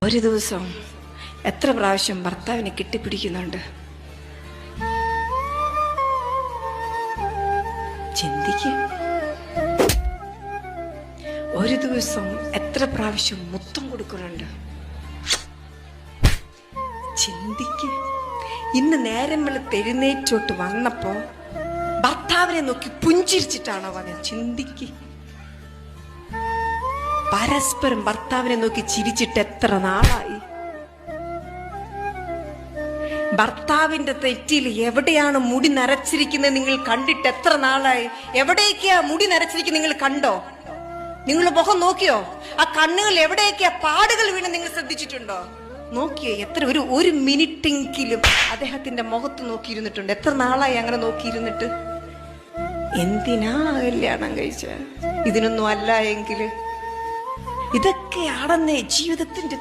ഒരു ദിവസം എത്ര പ്രാവശ്യം ഭർത്താവിനെ കെട്ടിപ്പിടിക്കുന്നുണ്ട്? ചിന്തിക്ക്. ഒരു ദിവസം എത്ര പ്രാവശ്യം മുത്തം കൊടുക്കുന്നുണ്ട്? ചിന്തിക്ക്. ഇന്ന് നേരം വെളുത്ത് എഴുന്നേറ്റോട്ട് വന്നപ്പോ ഭർത്താവിനെ നോക്കി പുഞ്ചിരിച്ചിട്ടാണോ വന്നത്? ചിന്തിക്ക്. പരസ്പരം ഭർത്താവിനെ നോക്കി ചിരിച്ചിട്ട് എത്ര നാളായി? ഭർത്താവിന്റെ തെറ്റിൽ എവിടെയാണ് മുടി നരച്ചിരിക്കുന്നത് നിങ്ങൾ കണ്ടിട്ട് എത്ര നാളായി? എവിടേക്കാ മുടി നരച്ചിരിക്കുന്നത് നിങ്ങൾ കണ്ടോ? നിങ്ങൾ മുഖം നോക്കിയോ? ആ കണ്ണുകൾ എവിടേക്കാ പാടുകൾ വീണ് നിങ്ങൾ ശ്രദ്ധിച്ചിട്ടുണ്ടോ? നോക്കിയോ? എത്ര ഒരു മിനിറ്റെങ്കിലും അദ്ദേഹത്തിന്റെ മുഖത്ത് നോക്കിയിരുന്നിട്ടുണ്ട്? എത്ര നാളായി അങ്ങനെ നോക്കിയിരുന്നിട്ട്? എന്തിനാ കല്യാണം കഴിച്ച? ഇതിനൊന്നും അല്ല എങ്കിൽ ഇതൊക്കെയാണെന്നേ ജീവിതത്തിന്റെ